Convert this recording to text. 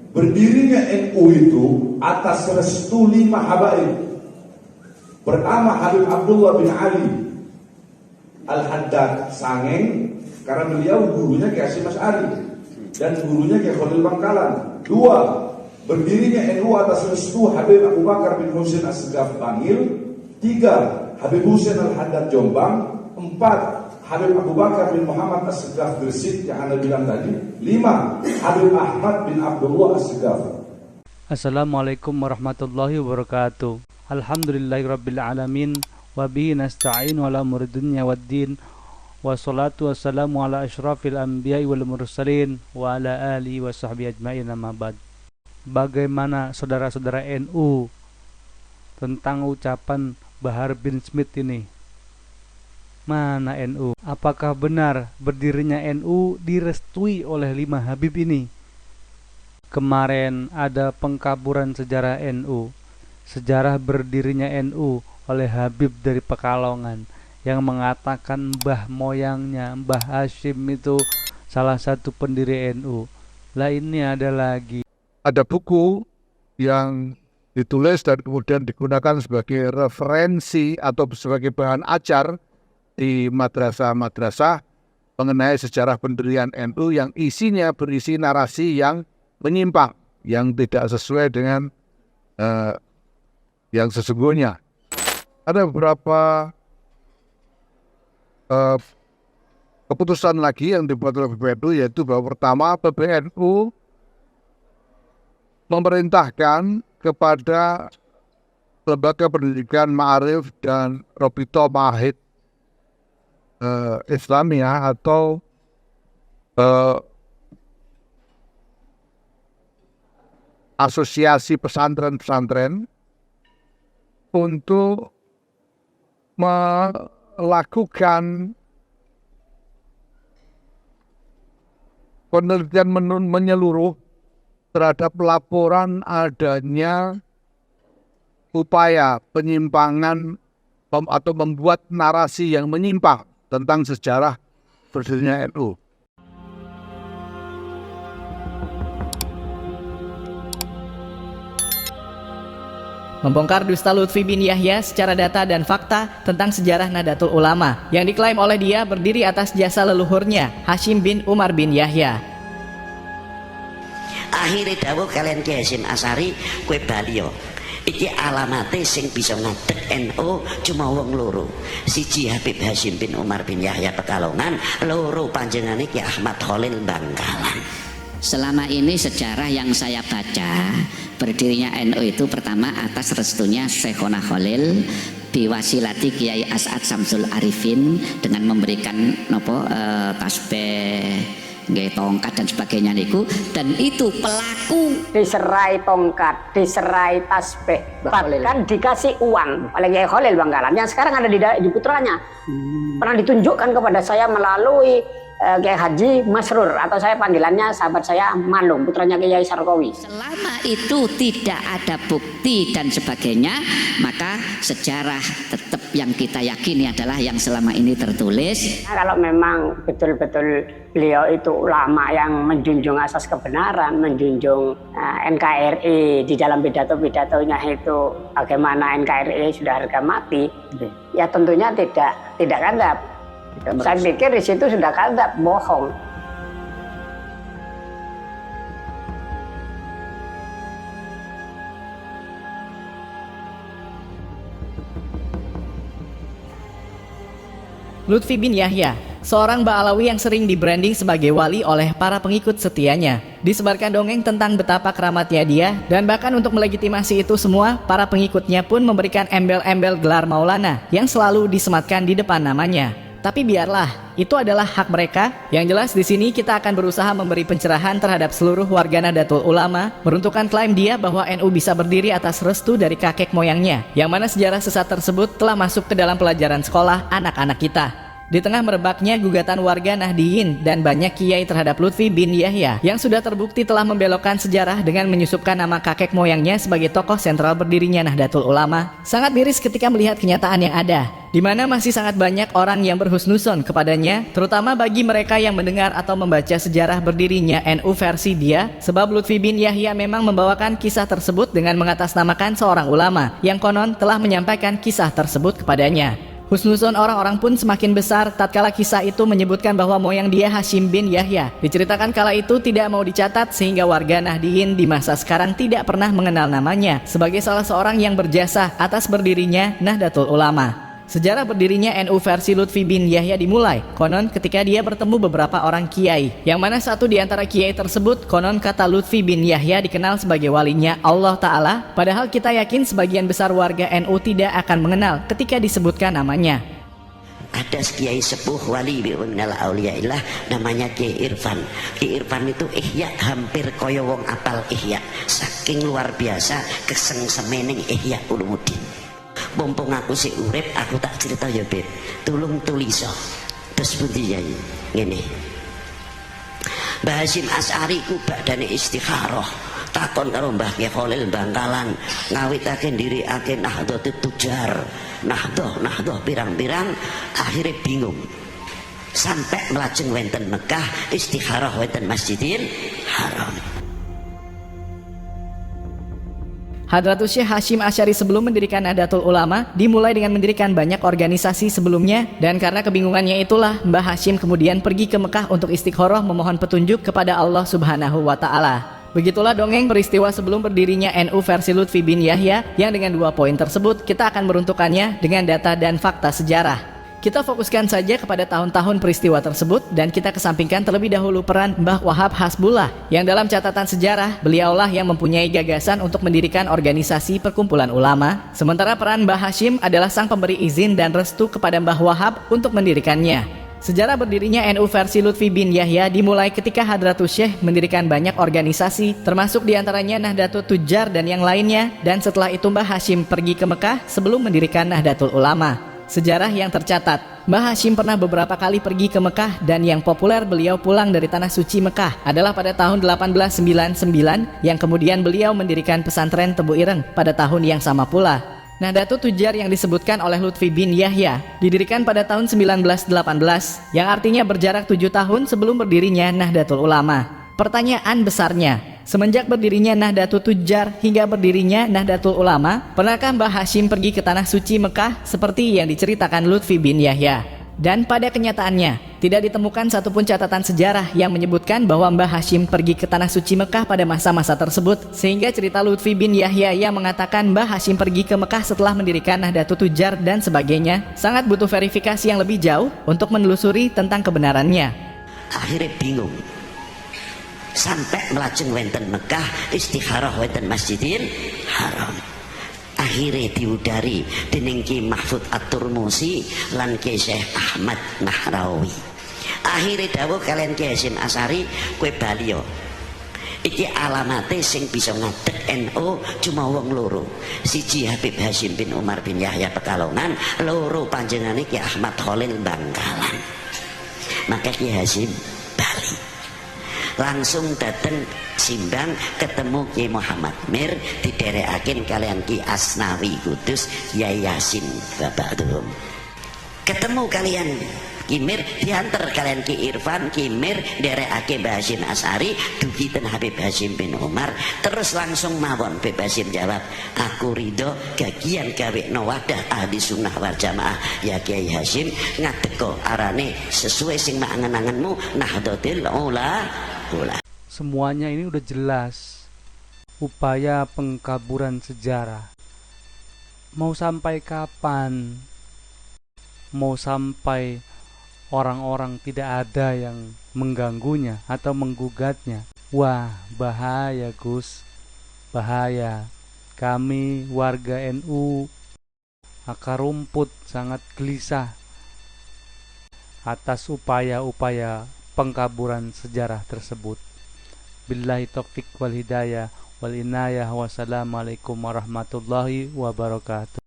Berdirinya NU itu atas restu 5 habaib. Pertama, Habib Abdullah bin Ali Al-Haddad Sangeng, karena beliau gurunya Kiai Hasyim Asy'ari dan gurunya Kiai Khalil Bangkalan. 2, berdirinya NU atas restu Habib Abu Bakar bin Husain As-Segaf Bangil. 3, Habib Husain Al-Haddad Jombang. 4, Habib Abu Bakar bin Muhammad As-Segaf Gresik yang Anda bilang tadi. 5, Habib Ahmad bin Abdullah As-Segaf. Assalamualaikum warahmatullahi wabarakatuh. Alhamdulillahirabbil alamin wa bihi nasta'in ala umuri dunya waddin. Wassalatu wassalamu ala asyrafil anbiya'i wal mursalin wa ala alihi wa sahbihi ajma'in, amma ba'd. Bagaimana saudara-saudara NU tentang ucapan Bahar bin Smith ini? Mana NU? Apakah benar berdirinya NU direstui oleh 5 Habib ini? Kemarin ada pengkaburan sejarah NU, sejarah berdirinya NU oleh Habib dari Pekalongan yang mengatakan mbah moyangnya, Mbah Hasyim itu salah satu pendiri NU. Lah ini ada lagi. Ada buku yang ditulis dan kemudian digunakan sebagai referensi atau sebagai bahan ajar di madrasah-madrasah mengenai sejarah pendirian NU yang isinya berisi narasi yang menyimpang, yang tidak sesuai dengan yang sesungguhnya. Ada beberapa keputusan lagi yang dibuat oleh PBNU, yaitu bahwa pertama, PBNU memerintahkan kepada lembaga pendidikan Ma'arif dan Robito Ma'ahid Islamiyah atau asosiasi pesantren-pesantren untuk melakukan penelitian menyeluruh terhadap laporan adanya upaya penyimpangan atau membuat narasi yang menyimpang tentang sejarah berdirinya NU. Membongkar dusta Lutfi bin Yahya secara data dan fakta tentang sejarah Nahdlatul Ulama yang diklaim oleh dia berdiri atas jasa leluhurnya Hasyim bin Umar bin Yahya. Akhirnya dawuh kalian Kiai Hasyim Asy'ari, kue bali yo. Iki alamate sing bisa ngadeg NU cuma wong loro. Siji Habib Hasyim bin Umar bin Yahya Pekalongan, loro panjenengane Ki Ahmad Khalil Bangkalan. Selama ini sejarah yang saya baca, berdirinya NU itu pertama atas restunya Syekhona Khalil biwasilati Kiai As'ad Samsul Arifin dengan memberikan tasbih, nggih tongkat dan sebagainya niku, dan itu pelaku diserai tongkat, diserai tasbih, bahkan dikasih uang oleh Kiai Khalil Bangkalan yang sekarang ada di putranya. Pernah ditunjukkan kepada saya melalui Kiai Haji Masrur, atau saya panggilannya sahabat saya Malung, putranya Kiai Sarkowi. Selama itu tidak ada bukti dan sebagainya, maka sejarah tetap yang kita yakini adalah yang selama ini tertulis. Nah, kalau memang betul-betul beliau itu ulama yang menjunjung asas kebenaran, menjunjung NKRI di dalam pidato-pidatonya itu bagaimana NKRI sudah harga mati, ya tentunya tidak kadzab. Saya pikir di situ sudah kadzab, bohong. Lutfi bin Yahya, seorang Ba'alawi yang sering di-branding sebagai wali oleh para pengikut setianya. Disebarkan dongeng tentang betapa keramatnya dia, dan bahkan untuk melegitimasi itu semua, para pengikutnya pun memberikan embel-embel gelar Maulana yang selalu disematkan di depan namanya. Tapi biarlah, itu adalah hak mereka. Yang jelas di sini kita akan berusaha memberi pencerahan terhadap seluruh warga Nahdlatul Ulama, meruntuhkan klaim dia bahwa NU bisa berdiri atas restu dari kakek moyangnya, yang mana sejarah sesat tersebut telah masuk ke dalam pelajaran sekolah anak-anak kita. Di tengah merebaknya gugatan warga Nahdiyin dan banyak kiai terhadap Lutfi bin Yahya yang sudah terbukti telah membelokkan sejarah dengan menyusupkan nama kakek moyangnya sebagai tokoh sentral berdirinya Nahdlatul Ulama, sangat miris ketika melihat kenyataan yang ada, di mana masih sangat banyak orang yang berhusnuzon kepadanya, terutama bagi mereka yang mendengar atau membaca sejarah berdirinya NU versi dia, sebab Lutfi bin Yahya memang membawakan kisah tersebut dengan mengatasnamakan seorang ulama yang konon telah menyampaikan kisah tersebut kepadanya. Husnuzon orang-orang pun semakin besar tatkala kisah itu menyebutkan bahwa moyang dia Hashim bin Yahya. Diceritakan kala itu tidak mau dicatat sehingga warga Nahdiyin di masa sekarang tidak pernah mengenal namanya sebagai salah seorang yang berjasa atas berdirinya Nahdlatul Ulama. Sejarah berdirinya NU versi Lutfi bin Yahya dimulai konon ketika dia bertemu beberapa orang kiai, yang mana satu di antara kiai tersebut konon kata Lutfi bin Yahya dikenal sebagai walinya Allah Ta'ala, padahal kita yakin sebagian besar warga NU tidak akan mengenal ketika disebutkan namanya. Ada kiai sepuh wali minal auliyaillah namanya Kiai Irfan. Kiai Irfan itu ihya hampir kaya wong apal ihya, saking luar biasa kesengsemening ihya ulumuddin. Mumpung aku sih urip, aku tak cerita ya Beb, tulung tuliso terus pundi yai ngene. Mbah Hasyim Asy'ari ku badane istikharah takon karo Mbah Kiai Khalil Bangkalan ngawitake ndhirikake Nahdlatul Tujar, nahdoh pirang-pirang, akhirnya bingung sampai melajeng wonten Mekah istikharah wonten Masjidil Haram. Hadratus Syekh Hasyim Asy'ari sebelum mendirikan Nahdlatul Ulama dimulai dengan mendirikan banyak organisasi sebelumnya, dan karena kebingungannya itulah Mbah Hasyim kemudian pergi ke Mekah untuk istikharah memohon petunjuk kepada Allah Subhanahu wa Ta'ala. Begitulah dongeng peristiwa sebelum berdirinya NU versi Lutfi bin Yahya, yang dengan 2 poin tersebut kita akan meruntukannya dengan data dan fakta sejarah. Kita fokuskan saja kepada tahun-tahun peristiwa tersebut dan kita kesampingkan terlebih dahulu peran Mbah Wahab Hasbullah, yang dalam catatan sejarah beliaulah yang mempunyai gagasan untuk mendirikan organisasi perkumpulan ulama, sementara peran Mbah Hasyim adalah sang pemberi izin dan restu kepada Mbah Wahab untuk mendirikannya. Sejarah berdirinya NU versi Lutfi bin Yahya dimulai ketika Hadratus Syekh mendirikan banyak organisasi, termasuk diantaranya Nahdlatul Tujar dan yang lainnya, dan setelah itu Mbah Hasyim pergi ke Mekah sebelum mendirikan Nahdlatul Ulama. Sejarah yang tercatat, Mbah Hasyim pernah beberapa kali pergi ke Mekah, dan yang populer beliau pulang dari Tanah Suci Mekah adalah pada tahun 1899, yang kemudian beliau mendirikan pesantren Tebu Ireng pada tahun yang sama pula. Nahdlatul Tujar yang disebutkan oleh Lutfi bin Yahya didirikan pada tahun 1918, yang artinya berjarak 7 tahun sebelum berdirinya Nahdlatul Ulama. Pertanyaan besarnya, semenjak berdirinya Nahdlatul Tujar hingga berdirinya Nahdlatul Ulama, pernahkah Mbah Hasyim pergi ke Tanah Suci Mekah seperti yang diceritakan Lutfi bin Yahya? Dan pada kenyataannya, tidak ditemukan satupun catatan sejarah yang menyebutkan bahwa Mbah Hasyim pergi ke Tanah Suci Mekah pada masa-masa tersebut, sehingga cerita Lutfi bin Yahya yang mengatakan Mbah Hasyim pergi ke Mekah setelah mendirikan Nahdlatul Tujar dan sebagainya, sangat butuh verifikasi yang lebih jauh untuk menelusuri tentang kebenarannya. Akhirnya bingung sampai melajeng wonten Mekah istikharah wonten Masjidil Haram. Akhirnya diudari dening Ki Mahfud At-Turmusi lan Ki Syekh Ahmad Nahrawi. Akhirnya dawuh kalian Ki Hasyim Asy'ari, kowe baliyo iki alamate sing bisa ngadeg NU cuma wong loro, siji Habib Hasyim bin Umar bin Yahya Pekalongan, loro panjenengane Ki Ahmad Khalil Bangkalan. Maka Ki Hasyim bali langsung datang simbang ketemu Ki Muhammad Mir, diderekaken kalian Ki Asnawi Kudus, Yai Yasin Babadum. Ketemu kalian Ki Mir, diantar kalian Ki Irfan, Ki Mir derekake Mbah Hasyim Asy'ari dugi ten Habib Hasyim bin Umar, terus langsung mawon Habib Hasyim jawab, aku ridho gagian gawekno wadah ahli sunnah wal jamaah ya Kiai Hasyim, ngadeko arane sesuai sing mangen-angenmu Nahdlatul Ulama. Semuanya ini udah jelas. Upaya pengkaburan sejarah. Mau sampai kapan? Mau sampai orang-orang tidak ada yang mengganggunya atau menggugatnya? Wah, bahaya Gus. Bahaya. Kami warga NU akar rumput sangat gelisah atas upaya-upaya pengkaburan sejarah tersebut. Billahi taufik wal hidayah wal inayah. Wassalamualaikum warahmatullahi wabarakatuh.